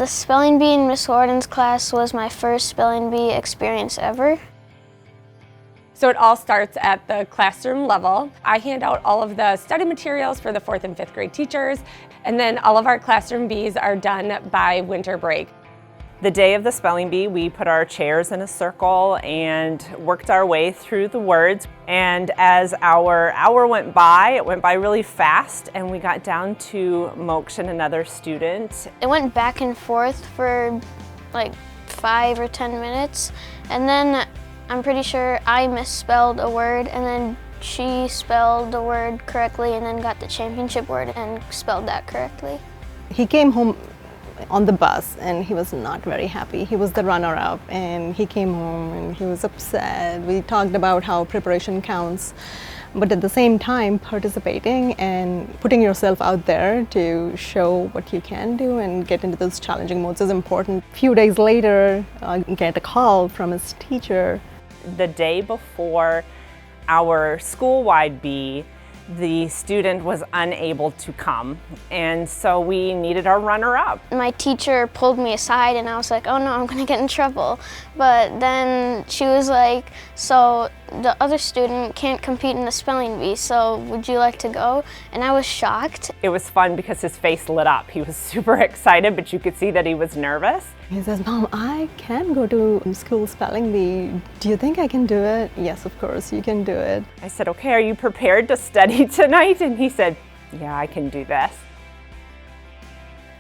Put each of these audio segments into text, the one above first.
The spelling bee in Miss Horton's class was my first spelling bee experience ever. So it all starts at the classroom level. I hand out all of the study materials for the 4th and 5th grade teachers, and then all of our classroom bees are done by winter break. The day of the spelling bee, we put our chairs in a circle and worked our way through the words. And as our hour went by, it went by really fast, and we got down to Moksh and another student. It went back and forth for like 5 or 10 minutes, and then I'm pretty sure I misspelled a word, and then she spelled the word correctly and then got the championship word and spelled that correctly. He came home on the bus and he was not very happy. He was the runner-up and he came home and he was upset. We talked about how preparation counts, but at the same time participating and putting yourself out there to show what you can do and get into those challenging modes is important. A few days later, I get a call from his teacher. The day before our school-wide bee, the student was unable to come, and so we needed our runner-up. My teacher pulled me aside and I was like, oh no, I'm gonna get in trouble. But then she was like, so the other student can't compete in the spelling bee, so would you like to go? And I was shocked. It was fun because his face lit up. He was super excited, but you could see that he was nervous. He says, Mom, I can go to school spelling bee. Do you think I can do it? Yes, of course, you can do it. I said, okay, are you prepared to study tonight? And he said, yeah, I can do this.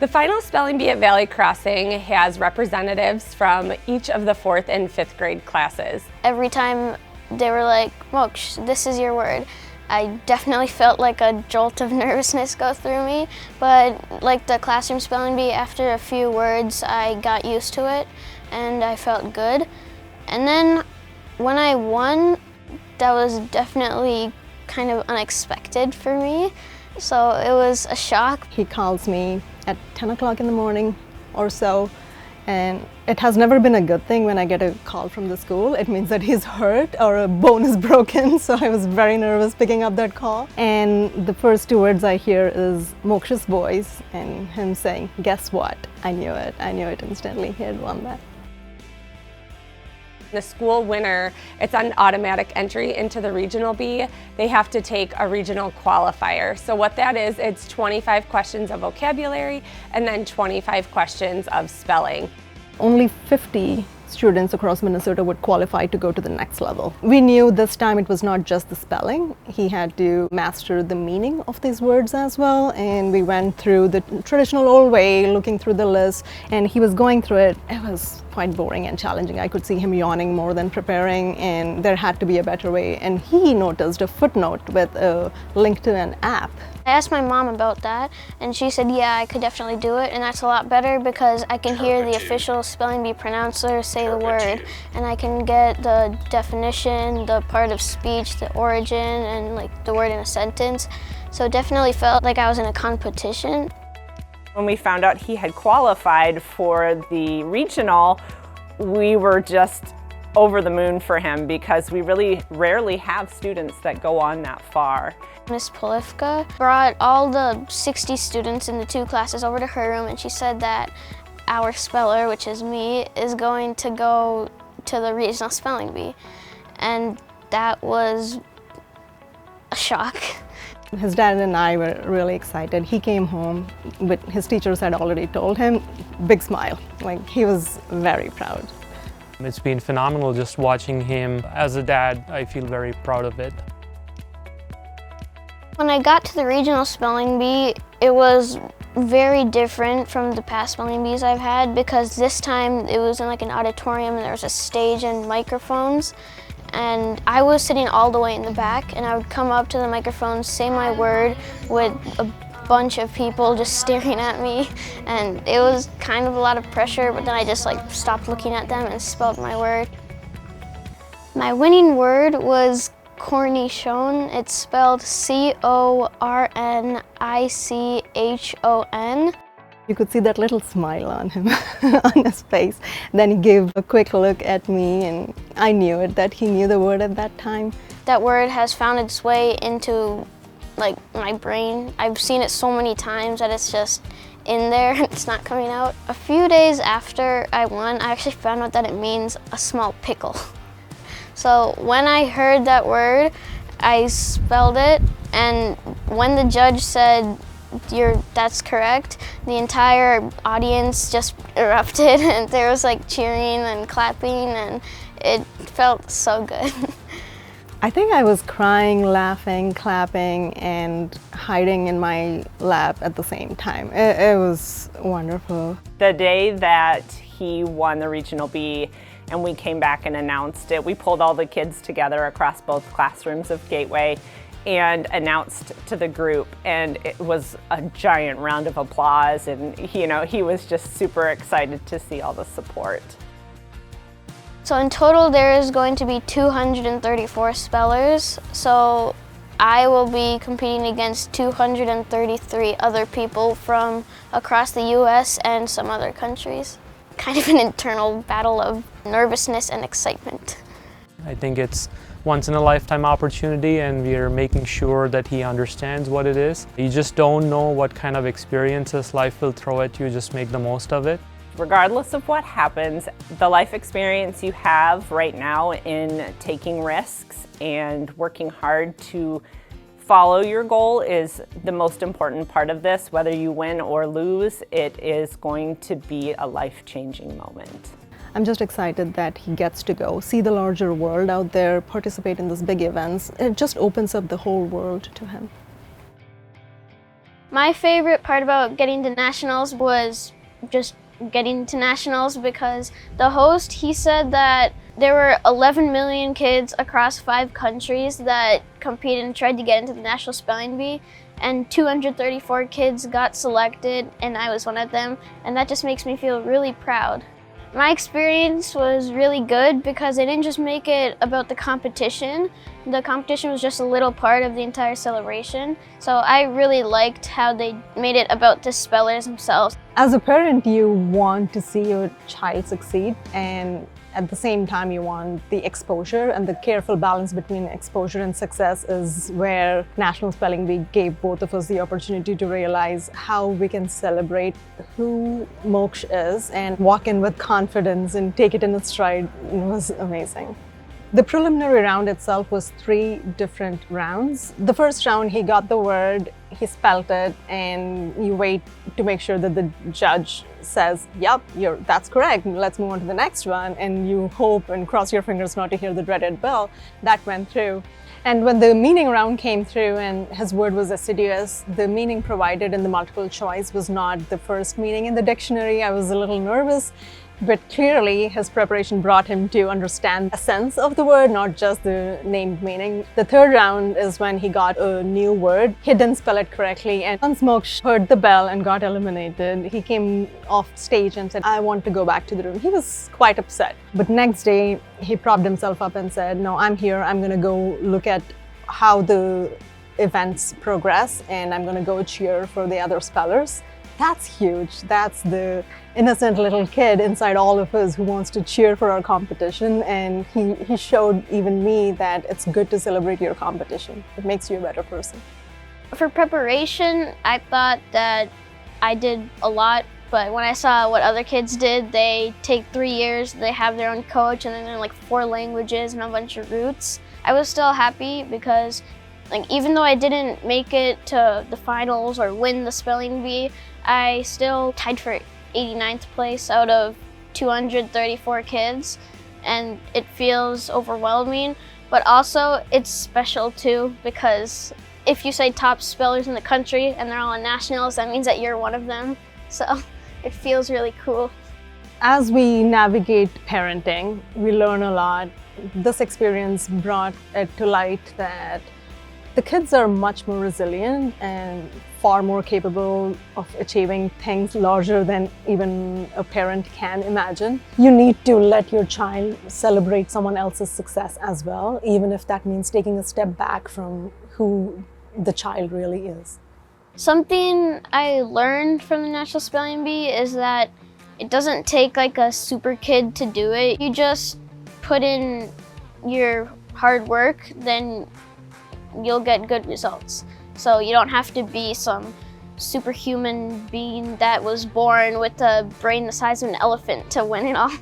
The final spelling bee at Valley Crossing has representatives from each of the 4th and 5th grade classes. Every time they were like, Moksh, this is your word, I definitely felt like a jolt of nervousness go through me, but like the classroom spelling bee, after a few words I got used to it and I felt good. And then when I won, that was definitely kind of unexpected for me, so it was a shock. He calls me at 10 o'clock in the morning or so, and it has never been a good thing when I get a call from the school. It means that he's hurt or a bone is broken, so I was very nervous picking up that call. And the first 2 words I hear is Moksh's voice and him saying, guess what? I knew it instantly. He had won that. The school winner, it's an automatic entry into the regional bee. They have to take a regional qualifier. So what that is, it's 25 questions of vocabulary and then 25 questions of spelling. Only 50 students across Minnesota would qualify to go to the next level. We knew this time it was not just the spelling. He had to master the meaning of these words as well, and we went through the traditional old way, looking through the list, and he was going through it. It was quite boring and challenging. I could see him yawning more than preparing, and there had to be a better way. And he noticed a footnote with a link to an app. I asked my mom about that, and she said, yeah, I could definitely do it, and that's a lot better because I can hear the official spelling bee pronouncer say the word, and I can get the definition, the part of speech, the origin, and like the word in a sentence. So it definitely felt like I was in a competition. When we found out he had qualified for the regional, we were just over the moon for him because we really rarely have students that go on that far. Miss Polifka brought all the 60 students in the 2 classes over to her room, and she said that our speller, which is me, is going to go to the regional spelling bee. And that was a shock. His dad and I were really excited. He came home, but his teachers had already told him, big smile. Like, he was very proud. It's been phenomenal just watching him. As a dad, I feel very proud of it. When I got to the regional spelling bee, it was very different from the past spelling bees I've had because this time it was in like an auditorium and there was a stage and microphones. And I was sitting all the way in the back, and I would come up to the microphone, say my word with a bunch of people just staring at me, and it was kind of a lot of pressure, but then I just like stopped looking at them and spelled my word. My winning word was cornichon. It's spelled C-O-R-N-I-C-H-O-N. You could see that little smile on him, on his face. Then he gave a quick look at me, and I knew it, that he knew the word at that time. That word has found its way into like my brain. I've seen it so many times that it's just in there and it's not coming out. A few days after I won, I actually found out that it means a small pickle. So when I heard that word, I spelled it, and when the judge said, that's correct, the entire audience just erupted and there was like cheering and clapping, and it felt so good. I think I was crying, laughing, clapping, and hiding in my lap at the same time. It was wonderful. The day that he won the Regional B and we came back and announced it, we pulled all the kids together across both classrooms of Gateway and announced to the group, and it was a giant round of applause, and he was just super excited to see all the support. So in total there is going to be 234 spellers, so I will be competing against 233 other people from across the US and some other countries. Kind of an internal battle of nervousness and excitement. I think it's once-in-a-lifetime opportunity, and we are making sure that he understands what it is. You just don't know what kind of experiences life will throw at you. Just make the most of it. Regardless of what happens, the life experience you have right now in taking risks and working hard to follow your goal is the most important part of this. Whether you win or lose, it is going to be a life-changing moment. I'm just excited that he gets to go see the larger world out there, participate in these big events. It just opens up the whole world to him. My favorite part about getting to nationals was just getting to nationals, because the host, he said that there were 11 million kids across 5 countries that competed and tried to get into the National Spelling Bee, and 234 kids got selected, and I was one of them, and that just makes me feel really proud. My experience was really good because I didn't just make it about the competition. The competition was just a little part of the entire celebration. So I really liked how they made it about the spellers themselves. As a parent, you want to see your child succeed, and at the same time you want the exposure, and the careful balance between exposure and success is where National Spelling Bee gave both of us the opportunity to realize how we can celebrate who Moksh is and walk in with confidence and take it in its stride. It was amazing. The preliminary round itself was 3 different rounds. The first round, he got the word, he spelled it, and you wait to make sure that the judge says, yep, that's correct, let's move on to the next one, and you hope and cross your fingers not to hear the dreaded bell. That went through. And when the meaning round came through and his word was assiduous, the meaning provided in the multiple choice was not the first meaning in the dictionary. I was a little nervous, but clearly his preparation brought him to understand the sense of the word, not just the named meaning. The third round is when he got a new word. He didn't spell it correctly, and once Moksh heard the bell and got eliminated, he came off stage and said, I want to go back to the room. He was quite upset. But next day, he propped himself up and said, no, I'm here. I'm going to go look at how the events progress, and I'm going to go cheer for the other spellers. That's huge. That's the innocent little kid inside all of us who wants to cheer for our competition, and he showed even me that it's good to celebrate your competition. It makes you a better person. For preparation, I thought that I did a lot, but when I saw what other kids did, they take 3 years, they have their own coach, and then they're like 4 languages and a bunch of roots. I was still happy because even though I didn't make it to the finals or win the spelling bee, I still tied for 89th place out of 234 kids, and it feels overwhelming, but also it's special too, because if you say top spellers in the country and they're all on nationals, that means that you're one of them, so it feels really cool. As we navigate parenting, we learn a lot. This experience brought it to light that the kids are much more resilient and far more capable of achieving things larger than even a parent can imagine. You need to let your child celebrate someone else's success as well, even if that means taking a step back from who the child really is. Something I learned from the National Spelling Bee is that it doesn't take like a super kid to do it. You just put in your hard work, then you'll get good results. So you don't have to be some superhuman being that was born with a brain the size of an elephant to win it all.